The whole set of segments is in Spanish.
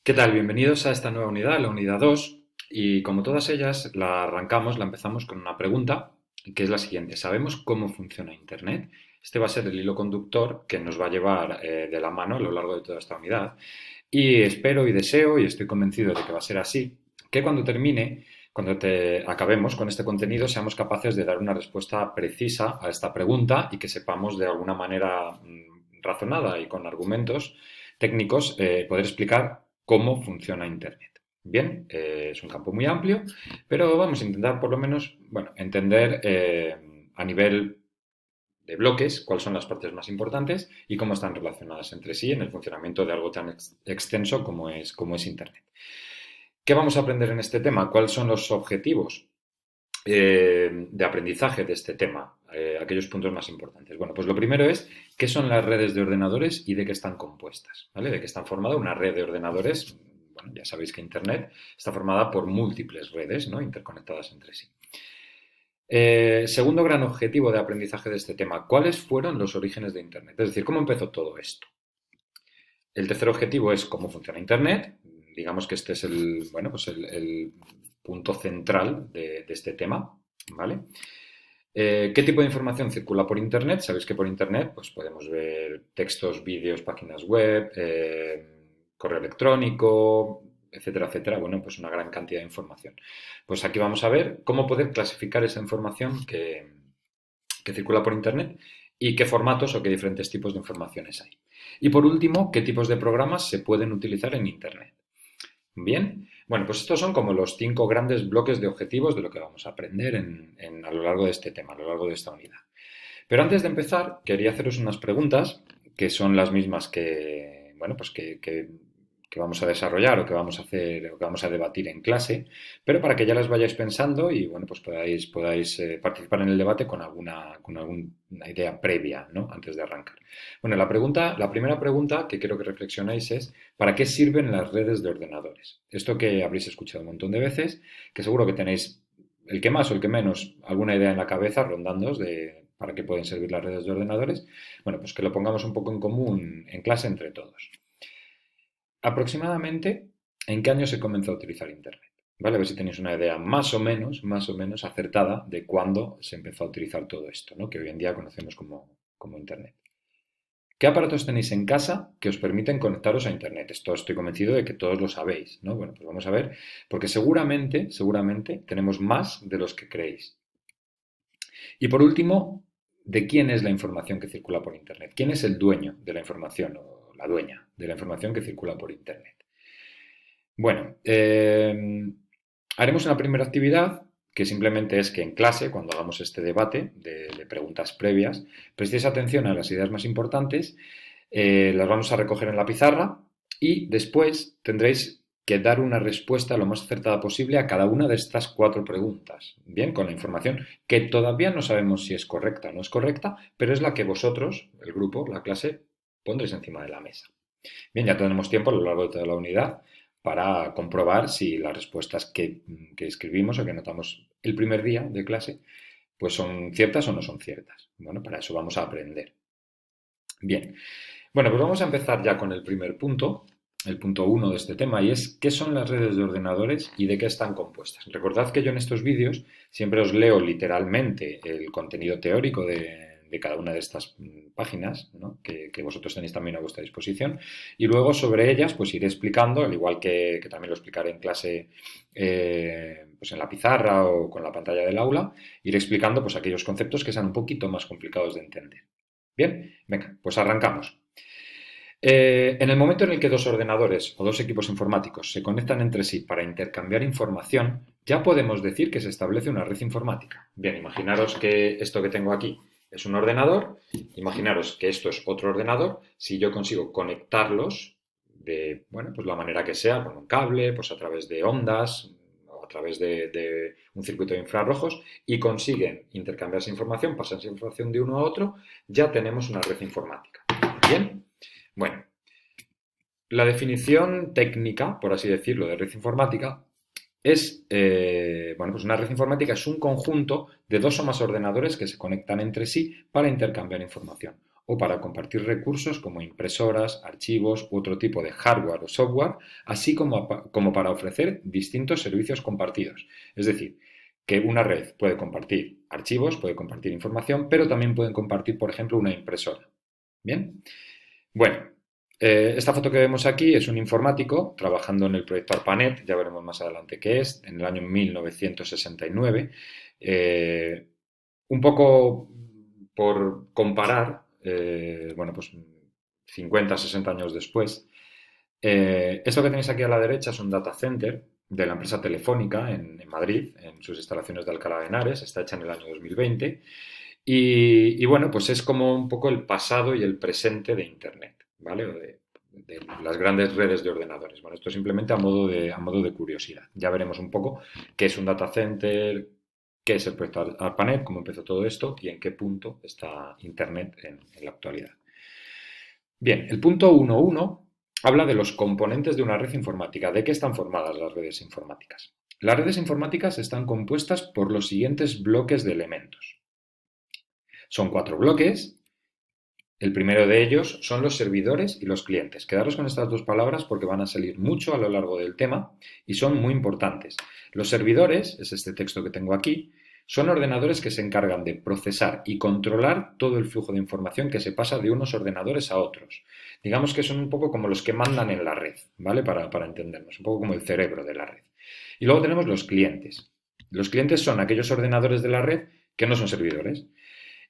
¿Qué tal? Bienvenidos a esta nueva unidad, la unidad 2. Y como todas ellas, la empezamos con una pregunta, que es la siguiente. ¿Sabemos cómo funciona Internet? Este va a ser el hilo conductor que nos va a llevar de la mano a lo largo de toda esta unidad. Y espero y deseo, y estoy convencido de que va a ser así, que cuando termine, acabemos con este contenido, seamos capaces de dar una respuesta precisa a esta pregunta y que sepamos de alguna manera razonada y con argumentos técnicos poder explicar cómo funciona Internet. Bien, es un campo muy amplio, pero vamos a intentar por lo menos, bueno, entender a nivel de bloques cuáles son las partes más importantes y cómo están relacionadas entre sí en el funcionamiento de algo tan extenso como es Internet. ¿Qué vamos a aprender en este tema? ¿Cuáles son los objetivos de aprendizaje de este tema? Aquellos puntos más importantes. Bueno, pues lo primero es qué son las redes de ordenadores y de qué están compuestas, ¿vale? De qué están formadas una red de ordenadores. Bueno, ya sabéis que Internet está formada por múltiples redes, ¿no? Interconectadas entre sí. Segundo gran objetivo de aprendizaje de este tema, ¿cuáles fueron los orígenes de Internet? Es decir, ¿cómo empezó todo esto? El tercer objetivo es cómo funciona Internet. Digamos que este es el punto central de este tema, ¿vale? ¿Qué tipo de información circula por Internet? Sabéis que por Internet pues, podemos ver textos, vídeos, páginas web, correo electrónico, etcétera, etcétera. Bueno, pues una gran cantidad de información. Pues aquí vamos a ver cómo poder clasificar esa información que circula por Internet y qué formatos o qué diferentes tipos de informaciones hay. Y por último, qué tipos de programas se pueden utilizar en Internet. Bien, bueno, pues estos son como los 5 grandes bloques de objetivos de lo que vamos a aprender a lo largo de este tema, a lo largo de esta unidad. Pero antes de empezar, quería haceros unas preguntas que son las mismas que vamos a desarrollar o que vamos a hacer o que vamos a debatir en clase, pero para que ya las vayáis pensando y bueno, pues podáis participar en el debate con alguna idea previa, ¿no? Antes de arrancar. Bueno, la primera pregunta que quiero que reflexionéis es ¿para qué sirven las redes de ordenadores? Esto que habréis escuchado un montón de veces, que seguro que tenéis el que más o el que menos alguna idea en la cabeza rondándoos de para qué pueden servir las redes de ordenadores. Bueno, pues que lo pongamos un poco en común en clase entre todos. Aproximadamente, ¿en qué año se comenzó a utilizar Internet? ¿Vale? A ver si tenéis una idea más o menos acertada de cuándo se empezó a utilizar todo esto, ¿no? Que hoy en día conocemos como Internet. ¿Qué aparatos tenéis en casa que os permiten conectaros a Internet? Esto estoy convencido de que todos lo sabéis, ¿no? Bueno, pues vamos a ver, porque seguramente tenemos más de los que creéis. Y por último, ¿de quién es la información que circula por Internet? ¿Quién es el dueño de la información o la dueña de la información que circula por Internet? Bueno, haremos una primera actividad que simplemente es que en clase, cuando hagamos este debate de preguntas previas, prestéis atención a las ideas más importantes, las vamos a recoger en la pizarra y después tendréis que dar una respuesta lo más acertada posible a cada una de estas 4 preguntas. Bien, con la información que todavía no sabemos si es correcta o no es correcta, pero es la que vosotros, el grupo, la clase, pondréis encima de la mesa. Bien, ya tenemos tiempo a lo largo de toda la unidad para comprobar si las respuestas que escribimos o que notamos el primer día de clase pues son ciertas o no son ciertas. Bueno, para eso vamos a aprender. Bien, bueno, pues vamos a empezar ya con el primer punto, el punto 1 de este tema, y es ¿qué son las redes de ordenadores y de qué están compuestas? Recordad que yo en estos vídeos siempre os leo literalmente el contenido teórico de cada una de estas páginas, ¿no? que vosotros tenéis también a vuestra disposición, y luego sobre ellas pues iré explicando, al igual que también lo explicaré en clase pues en la pizarra o con la pantalla del aula, iré explicando pues aquellos conceptos que sean un poquito más complicados de entender. Bien, venga, pues arrancamos. En el momento en el que dos ordenadores o dos equipos informáticos se conectan entre sí para intercambiar información, ya podemos decir que se establece una red informática. Bien, imaginaros que esto que tengo aquí es un ordenador, imaginaros que esto es otro ordenador, si yo consigo conectarlos de, bueno, pues la manera que sea, con un cable, pues a través de ondas o a través de un circuito de infrarrojos y consiguen intercambiarse información, pasarse información de uno a otro, ya tenemos una red informática. Bien. Bueno, la definición técnica, por así decirlo, de red informática es, pues una red informática es un conjunto de dos o más ordenadores que se conectan entre sí para intercambiar información. o para compartir recursos como impresoras, archivos u otro tipo de hardware o software, así como para ofrecer distintos servicios compartidos. Es decir, que una red puede compartir archivos, puede compartir información, pero también pueden compartir, por ejemplo, una impresora. ¿Bien? Bueno, esta foto que vemos aquí es un informático trabajando en el proyecto ARPANET, ya veremos más adelante qué es, en el año 1969. Un poco por comparar, bueno, pues 50, 60 años después, esto que tenéis aquí a la derecha es un data center de la empresa Telefónica en Madrid, en sus instalaciones de Alcalá de Henares, está hecha en el año 2020 y bueno, pues es como un poco el pasado y el presente de Internet, ¿vale? O de las grandes redes de ordenadores. Bueno, esto simplemente a modo de curiosidad. Ya veremos un poco qué es un data center, qué es el proyecto ARPANET, cómo empezó todo esto y en qué punto está Internet en la actualidad. Bien, el punto 1.1 habla de los componentes de una red informática. ¿De qué están formadas las redes informáticas? Las redes informáticas están compuestas por los siguientes bloques de elementos. Son 4 bloques. El primero de ellos son los servidores y los clientes. Quedaros con estas dos palabras porque van a salir mucho a lo largo del tema y son muy importantes. Los servidores, es este texto que tengo aquí, son ordenadores que se encargan de procesar y controlar todo el flujo de información que se pasa de unos ordenadores a otros. Digamos que son un poco como los que mandan en la red, ¿vale? Para entendernos, un poco como el cerebro de la red. Y luego tenemos los clientes. Los clientes son aquellos ordenadores de la red que no son servidores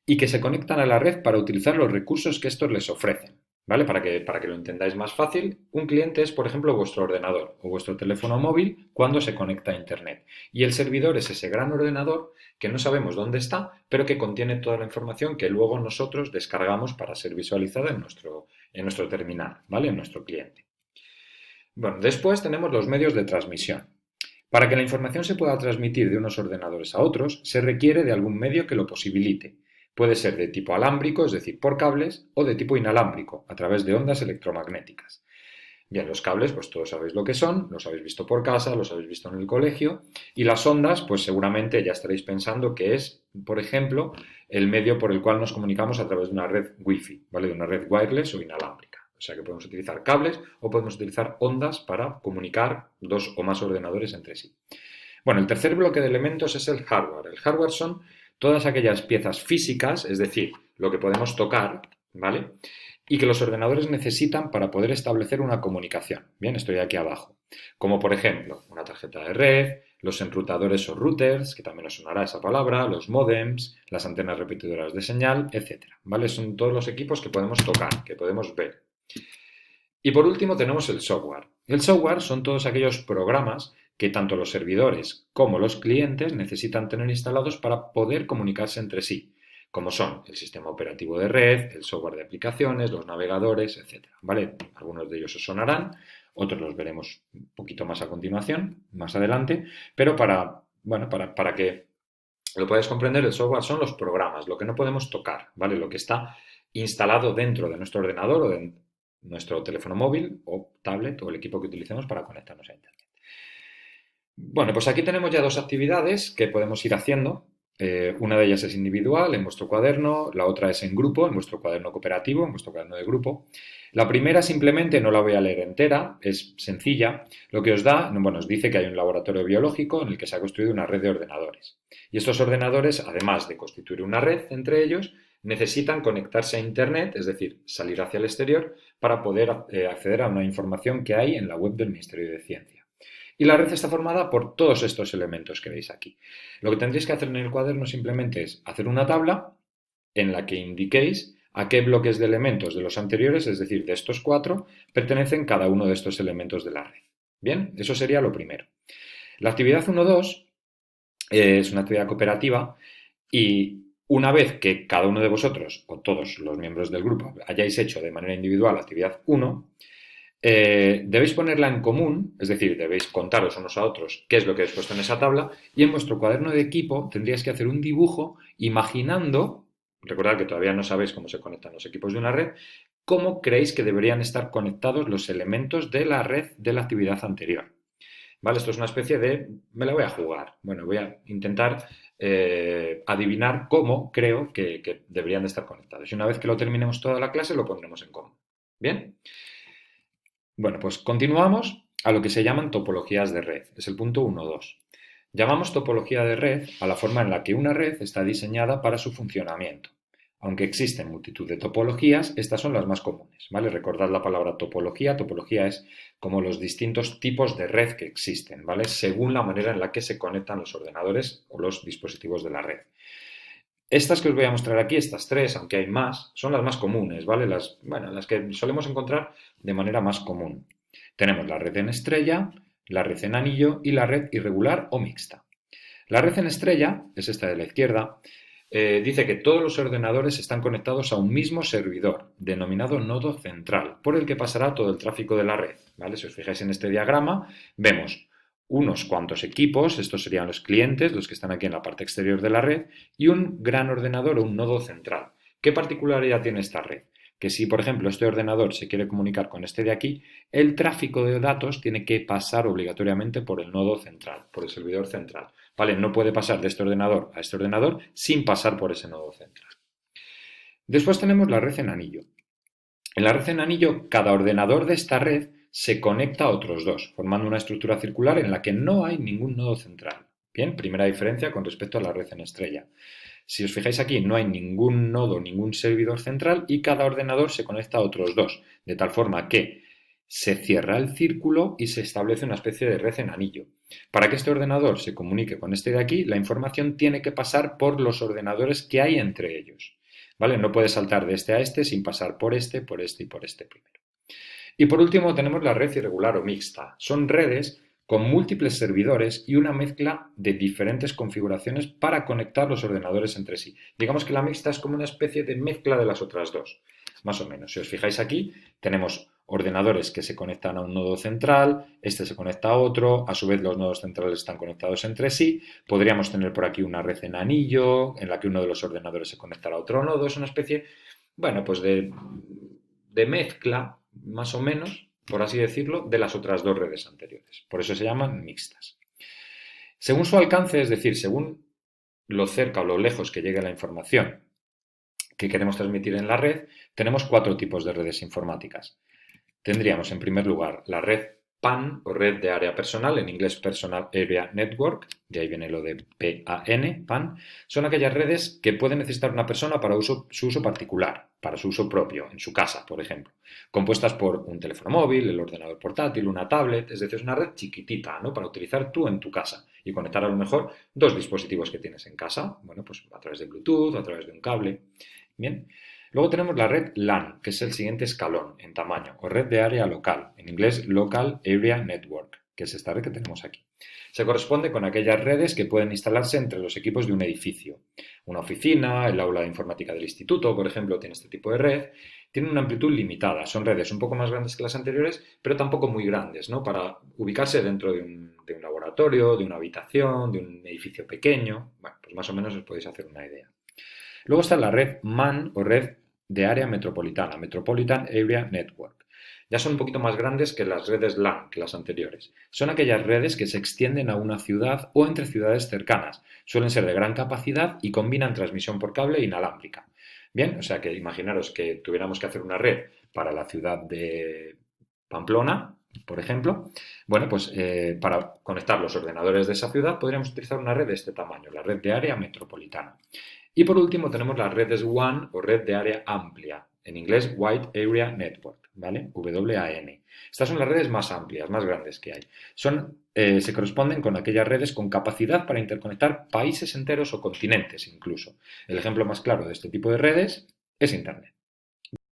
y que se conectan a la red para utilizar los recursos que estos les ofrecen. ¿Vale? Para que lo entendáis más fácil, un cliente es, por ejemplo, vuestro ordenador o vuestro teléfono móvil cuando se conecta a Internet. Y el servidor es ese gran ordenador que no sabemos dónde está, pero que contiene toda la información que luego nosotros descargamos para ser visualizada en nuestro terminal, ¿vale? En nuestro cliente. Bueno, después tenemos los medios de transmisión. Para que la información se pueda transmitir de unos ordenadores a otros, se requiere de algún medio que lo posibilite. Puede ser de tipo alámbrico, es decir, por cables, o de tipo inalámbrico, a través de ondas electromagnéticas. Bien, los cables, pues todos sabéis lo que son, los habéis visto por casa, los habéis visto en el colegio, y las ondas, pues seguramente ya estaréis pensando que es, por ejemplo, el medio por el cual nos comunicamos a través de una red Wi-Fi, ¿vale? De una red wireless o inalámbrica. O sea que podemos utilizar cables o podemos utilizar ondas para comunicar dos o más ordenadores entre sí. Bueno, el tercer bloque de elementos es el hardware. El hardware son todas aquellas piezas físicas, es decir, lo que podemos tocar, ¿vale? Y que los ordenadores necesitan para poder establecer una comunicación. Bien, estoy aquí abajo. Como por ejemplo, una tarjeta de red, los enrutadores o routers, que también os sonará esa palabra, los modems, las antenas repetidoras de señal, etc. ¿Vale? Son todos los equipos que podemos tocar, que podemos ver. Y por último tenemos el software. El software son todos aquellos programas que tanto los servidores como los clientes necesitan tener instalados para poder comunicarse entre sí, como son el sistema operativo de red, el software de aplicaciones, los navegadores, etc. ¿Vale? Algunos de ellos os sonarán, otros los veremos un poquito más a continuación, más adelante, pero para que lo podáis comprender, el software son los programas, lo que no podemos tocar, ¿vale? Lo que está instalado dentro de nuestro ordenador o de nuestro teléfono móvil o tablet o el equipo que utilicemos para conectarnos a Internet. Bueno, pues aquí tenemos ya dos actividades que podemos ir haciendo. Una de ellas es individual, en vuestro cuaderno, la otra es en grupo, en vuestro cuaderno cooperativo, en vuestro cuaderno de grupo. La primera simplemente, no la voy a leer entera, es sencilla. Lo que os da, bueno, os dice que hay un laboratorio biológico en el que se ha construido una red de ordenadores. Y estos ordenadores, además de constituir una red entre ellos, necesitan conectarse a Internet, es decir, salir hacia el exterior, para poder acceder a una información que hay en la web del Ministerio de Ciencia. Y la red está formada por todos estos elementos que veis aquí. Lo que tendréis que hacer en el cuaderno simplemente es hacer una tabla en la que indiquéis a qué bloques de elementos de los anteriores, es decir, de estos 4, pertenecen cada uno de estos elementos de la red. Bien, eso sería lo primero. La actividad 1.2 es una actividad cooperativa y una vez que cada uno de vosotros o todos los miembros del grupo hayáis hecho de manera individual la actividad 1, debéis ponerla en común, es decir, debéis contaros unos a otros qué es lo que habéis puesto en esa tabla y en vuestro cuaderno de equipo tendríais que hacer un dibujo imaginando, recordad que todavía no sabéis cómo se conectan los equipos de una red, cómo creéis que deberían estar conectados los elementos de la red de la actividad anterior. ¿vale? Esto es una especie de, me la voy a jugar. Bueno, voy a intentar adivinar cómo creo que deberían de estar conectados. Y una vez que lo terminemos toda la clase, lo pondremos en común. ¿Bien? Bueno, pues continuamos a lo que se llaman topologías de red. Es el punto 1.2. Llamamos topología de red a la forma en la que una red está diseñada para su funcionamiento. Aunque existen multitud de topologías, estas son las más comunes, ¿vale? Recordad la palabra topología. Topología es como los distintos tipos de red que existen, ¿vale? Según la manera en la que se conectan los ordenadores o los dispositivos de la red. Estas que os voy a mostrar aquí, estas tres, aunque hay más, son las más comunes, ¿vale? Las que solemos encontrar de manera más común. Tenemos la red en estrella, la red en anillo y la red irregular o mixta. La red en estrella, es esta de la izquierda, dice que todos los ordenadores están conectados a un mismo servidor, denominado nodo central, por el que pasará todo el tráfico de la red, ¿vale? Si os fijáis en este diagrama, vemos unos cuantos equipos, estos serían los clientes, los que están aquí en la parte exterior de la red, y un gran ordenador o un nodo central. ¿Qué particularidad tiene esta red? Que si, por ejemplo, este ordenador se quiere comunicar con este de aquí, el tráfico de datos tiene que pasar obligatoriamente por el nodo central, por el servidor central. ¿Vale? No puede pasar de este ordenador a este ordenador sin pasar por ese nodo central. Después tenemos la red en anillo. En la red en anillo, cada ordenador de esta red se conecta a otros dos, formando una estructura circular en la que no hay ningún nodo central. Bien, primera diferencia con respecto a la red en estrella. Si os fijáis aquí, no hay ningún nodo, ningún servidor central y cada ordenador se conecta a otros dos, de tal forma que se cierra el círculo y se establece una especie de red en anillo. Para que este ordenador se comunique con este de aquí, la información tiene que pasar por los ordenadores que hay entre ellos. ¿Vale? No puede saltar de este a este sin pasar por este y por este primero. Y por último tenemos la red irregular o mixta. Son redes con múltiples servidores y una mezcla de diferentes configuraciones para conectar los ordenadores entre sí. Digamos que la mixta es como una especie de mezcla de las otras dos, más o menos. Si os fijáis aquí, tenemos ordenadores que se conectan a un nodo central, este se conecta a otro, a su vez los nodos centrales están conectados entre sí, podríamos tener por aquí una red en anillo, en la que uno de los ordenadores se conectará a otro nodo, es una especie, bueno, pues de mezcla, más o menos, por así decirlo, de las otras dos redes anteriores. Por eso se llaman mixtas. Según su alcance, es decir, según lo cerca o lo lejos que llegue la información que queremos transmitir en la red, tenemos 4 tipos de redes informáticas. Tendríamos, en primer lugar, la red PAN o red de área personal, en inglés Personal Area Network, de ahí viene lo de PAN, PAN. Son aquellas redes que puede necesitar una persona para su uso particular, para su uso propio, en su casa, por ejemplo, compuestas por un teléfono móvil, el ordenador portátil, una tablet, es decir, es una red chiquitita, ¿no? Para utilizar tú en tu casa y conectar a lo mejor 2 dispositivos que tienes en casa, bueno, pues a través de Bluetooth, a través de un cable. Bien. Luego tenemos la red LAN, que es el siguiente escalón en tamaño, o red de área local, en inglés Local Area Network, que es esta red que tenemos aquí. Se corresponde con aquellas redes que pueden instalarse entre los equipos de un edificio. Una oficina, el aula de informática del instituto, por ejemplo, tiene este tipo de red. Tiene una amplitud limitada, son redes un poco más grandes que las anteriores, pero tampoco muy grandes, ¿no? Para ubicarse dentro de un laboratorio, de una habitación, de un edificio pequeño. Bueno, pues más o menos os podéis hacer una idea. Luego está la red MAN o red de área metropolitana, Metropolitan Area Network. Ya son un poquito más grandes que las redes LAN, que las anteriores. Son aquellas redes que se extienden a una ciudad o entre ciudades cercanas. Suelen ser de gran capacidad y combinan transmisión por cable e inalámbrica. Bien, o sea que imaginaros que tuviéramos que hacer una red para la ciudad de Pamplona, por ejemplo. Bueno, pues para conectar los ordenadores de esa ciudad podríamos utilizar una red de este tamaño, la red de área metropolitana. Y por último tenemos las redes WAN o red de área amplia, en inglés Wide Area Network, ¿vale? WAN. Estas son las redes más amplias, más grandes que hay. Se corresponden con aquellas redes con capacidad para interconectar países enteros o continentes incluso. El ejemplo más claro de este tipo de redes es Internet.